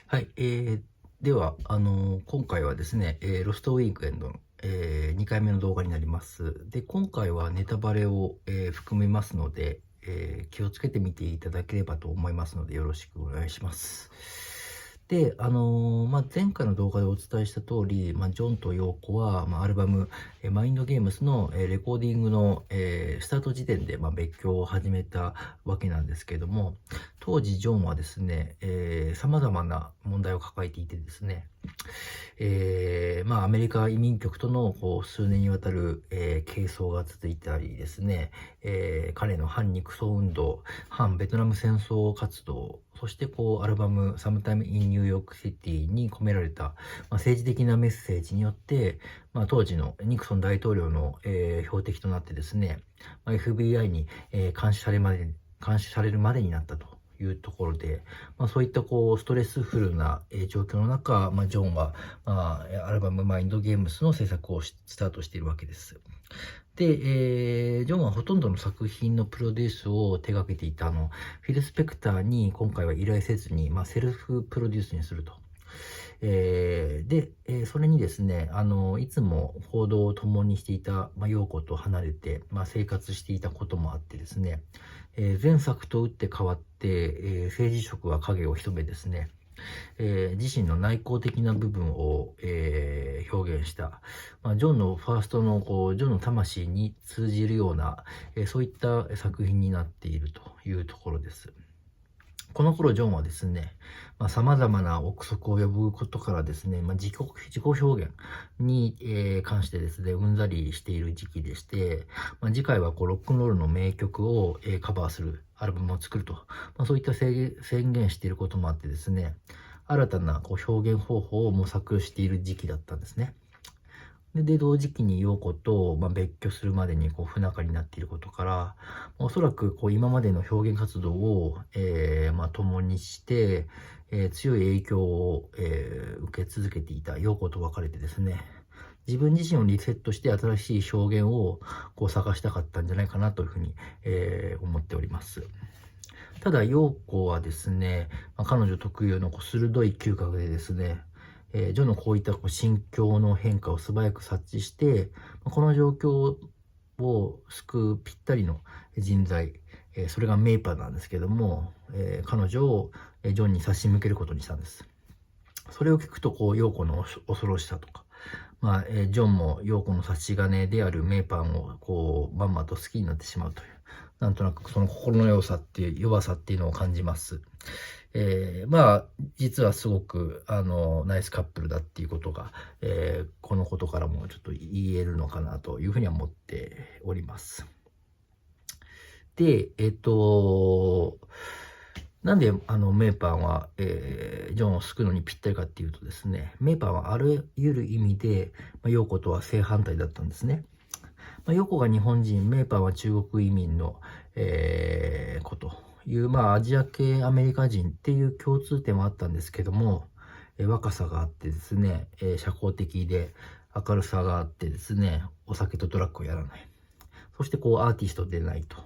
はい、では、今回はですね、ロストウィークエンドの、2回目の動画になります。で、今回はネタバレを、含みますので、気をつけて見ていただければと思いますので、よろしくお願いします。で、前回の動画でお伝えした通り、ジョンとヨーコは、アルバム、マインドゲームスの、レコーディングの、スタート時点で、別居を始めたわけなんですけども、当時ジョンはですね、様々な問題を抱えていてですね、アメリカ移民局との数年にわたる、係争が続いたりですね、彼の反肉ソ運動、反ベトナム戦争活動、そしてアルバム Sometime in New York City に込められた、政治的なメッセージによって、当時のニクソン大統領の、標的となってですね、FBI に、監視されるまでになったというところで、そういったストレスフルな、状況の中、ジョンは、アルバムマインドゲームスの制作をスタートしているわけです。で、ジョンはほとんどの作品のプロデュースを手掛けていたフィル・スペクターに今回は依頼せずに、セルフプロデュースにすると。それにですね、いつも行動を共にしていた、ヨーコと離れて、生活していたこともあってですね、前作と打って変わって、政治色は影を潜めですね、自身の内向的な部分を、表現した、ジョンのファーストのジョンの魂に通じるような、そういった作品になっているというところです。この頃ジョンはですね、様々な憶測を呼ぶことからですね、自己表現に、関してですね、うんざりしている時期でして、次回はロックンロールの名曲を、カバーするアルバムを作ると、そういった宣言していることもあってですね、新たな表現方法を模索している時期だったんですね。で、同時期に陽子と、別居するまでに不仲になっていることから、おそらく今までの表現活動を、共にして、強い影響を、受け続けていた陽子と別れてですね、自分自身をリセットして新しい表現を探したかったんじゃないかなというふうに、思っております。ただ、陽子はですね、彼女特有の鋭い嗅覚でですね、ジョンのこういった心境の変化を素早く察知して、この状況を救うぴったりの人材、それがメイパーなんですけども、彼女をジョンに差し向けることにしたんです。それを聞くと、陽子の恐ろしさとか、ジョンも陽子の差し金であるメイパンをまんまと好きになってしまうという、なんとなくその心の弱さっていうのを感じます。実はすごく、ナイスカップルだっていうことが、このことからもちょっと言えるのかなというふうには思っております。で、なんで、メーパンは、ジョンを救うのにぴったりかっていうとですね、メーパンはあらゆる意味で、ヨーコとは正反対だったんですね。ヨーコが日本人、メーパンは中国移民の、子という、アジア系アメリカ人っていう共通点はあったんですけども、若さがあってですね、社交的で明るさがあってですね、お酒とドラッグをやらない。そしてアーティストでないと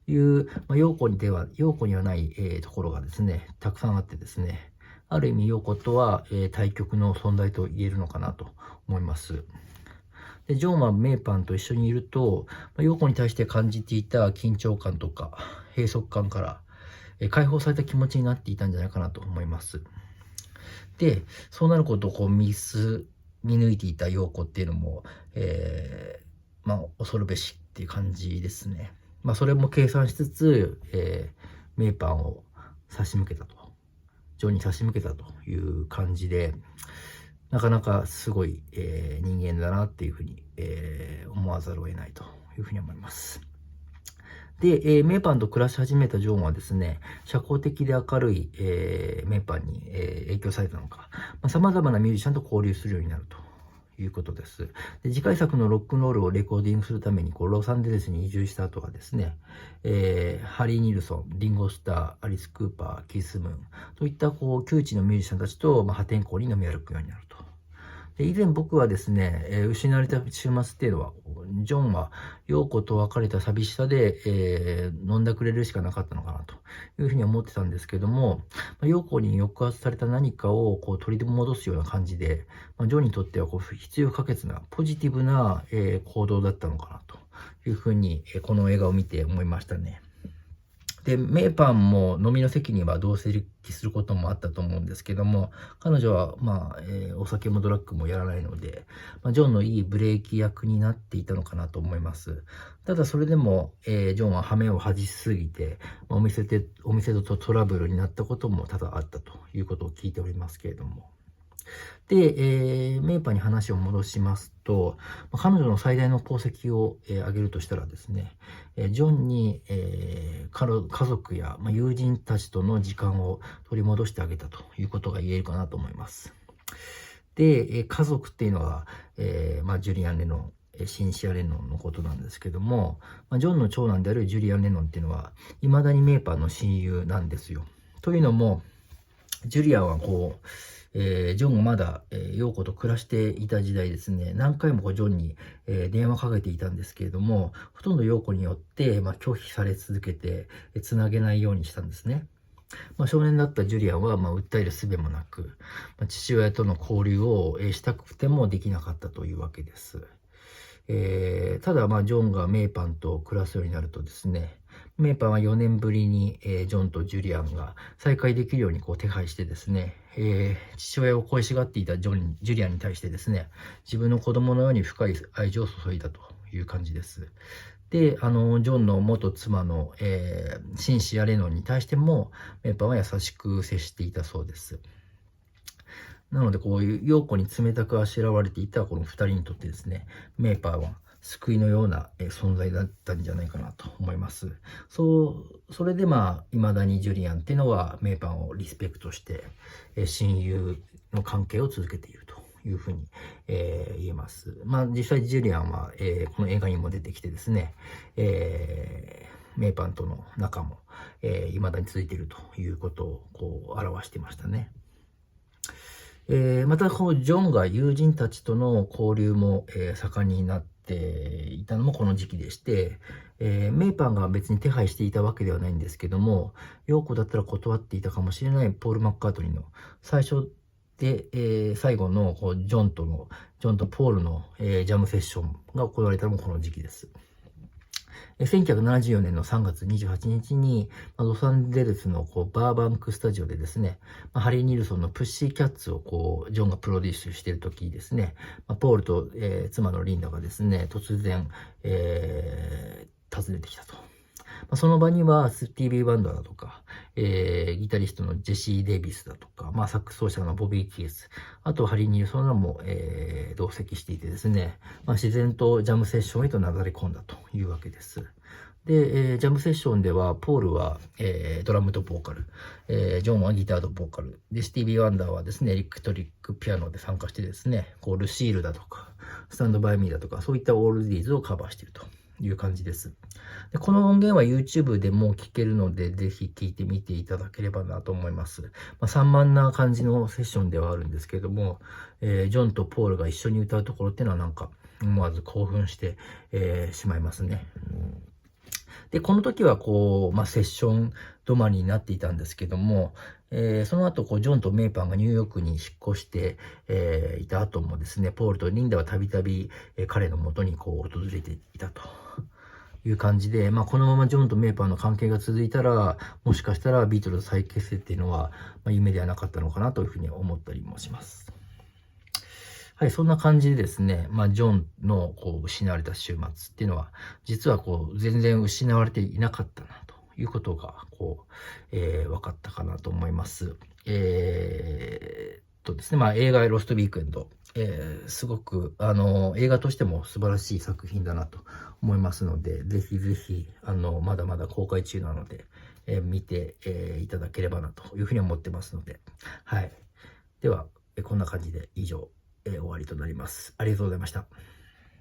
いう、陽子にはない、ところがですね、たくさんあってですね、ある意味陽子とは、対極の存在と言えるのかなと思います。で、ジョンはメイパンと一緒にいると、陽子に対して感じていた緊張感とか閉塞感から、解放された気持ちになっていたんじゃないかなと思います。で、そうなることを見抜いていた陽子っていうのも、恐るべしっていう感じですね。それも計算しつつ、メイパンを差し向けたと。ジョンに差し向けたという感じで、なかなかすごい、人間だなっていうふうに、思わざるを得ないというふうに思います。で、メイパンと暮らし始めたジョンはですね、社交的で明るい、メイパンに、影響されたのか、様々なミュージシャンと交流するようになるということです。で、次回作のロックンロールをレコーディングするために、ロサンゼルスに移住した後はですね、ハリー・ニルソン、リンゴ・スター、アリス・クーパー、キース・ムーン、といった窮地のミュージシャンたちと、破天荒に飲み歩くようになるとで、以前僕はですね、失われた週末っていうのは、ジョンは陽子と別れた寂しさで、飲んだくれるしかなかったのかなというふうに思ってたんですけども、陽子に抑圧された何かをこう取り戻すような感じで、ジョンにとってはこう必要不可欠なポジティブな、行動だったのかなというふうに、この映画を見て思いましたね。で、メーパンも飲みの席には同席することもあったと思うんですけども、彼女は、お酒もドラッグもやらないので、ジョンのいいブレーキ役になっていたのかなと思います。ただそれでも、ジョンは羽目を外しすぎて、お店とトラブルになったことも多々あったということを聞いておりますけれども。で、メーパーに話を戻しますと、彼女の最大の功績を、挙げるとしたらですね、ジョンに、家族や、友人たちとの時間を取り戻してあげたということが言えるかなと思います。で、家族っていうのは、ジュリアン・レノン、シンシア・レノンのことなんですけども、ジョンの長男であるジュリアン・レノンっていうのは、未だにメーパーの親友なんですよ。というのも、ジュリアンはこう、ジョンがまだ、陽子と暮らしていた時代ですね、何回もジョンに、電話かけていたんですけれども、ほとんど陽子によって、拒否され続けて、つなげないようにしたんですね。少年だったジュリアンは、訴える術もなく、父親との交流を、したくてもできなかったというわけです。ただ、ジョンがメーパンと暮らすようになるとですね、メーパンは4年ぶりに、ジョンとジュリアンが再会できるように手配してですね、父親を恋しがっていたジュリアンに対してですね、自分の子供のように深い愛情を注いだという感じです。で、ジョンの元妻の、シンシア・レノンに対しても、メーパンは優しく接していたそうです。なので、こういう陽子に冷たくあしらわれていたこの2人にとってですね、メーパーは救いのような存在だったんじゃないかなと思います。それで未だにジュリアンっていうのはメーパーをリスペクトして、親友の関係を続けているというふうに、言えます。実際ジュリアンは、この映画にも出てきてですね、メーパーとの仲も、未だに続いているということを表していましたね。また、ジョンが友人たちとの交流も、盛んになっていたのもこの時期でして、メーパンが別に手配していたわけではないんですけども、陽子だったら断っていたかもしれないポール・マッカートニーの最初で、最後のジョンとポールの、ジャムセッションが行われたのもこの時期です。1974年の3月28日に、ロサンゼルスのバーバンクスタジオでですね、ハリー・ニルソンのプッシーキャッツをジョンがプロデュースしている時にですね、ポールと、妻のリンダがですね、突然、訪ねてきたと。その場にはスティービー・ワンダーだとか、ギタリストのジェシー・デイビスだとか、サックス奏者のボビー・キース、あとハリー・ニルソンらも、同席していてですね、自然とジャムセッションへと流れ込んだというわけです。で、ジャムセッションでは、ポールは、ドラムとボーカル、ジョンはギターとボーカル、で、スティービー・ワンダーはですね、エレクトリックピアノで参加してですね、ルシールだとか、スタンドバイミーだとか、そういったオールディーズをカバーしているという感じです。で、この音源は YouTube でも聴けるので、ぜひ聴いてみていただければなと思います。散漫な感じのセッションではあるんですけども、ジョンとポールが一緒に歌うところっていうのは思わず興奮して、しまいますね。で、この時はセッション止まりになっていたんですけども、その後、ジョンとメイパンがニューヨークに引っ越して、いた後もですね、ポールとリンダはたびたび彼の元に訪れていたという感じで、このままジョンとメイパンの関係が続いたら、もしかしたらビートルズ再結成っていうのは、夢ではなかったのかなというふうに思ったりもします。はい、そんな感じでですね、ジョンの失われた週末っていうのは、実は全然失われていなかったなということが分かったかなと思います。ですね、映画ロストウィークエンド、すごく映画としても素晴らしい作品だなと思いますので、ぜひぜひまだまだ公開中なので、見て、いただければなというふうに思ってますので、はい。では、こんな感じで以上。終わりとなります。ありがとうございました。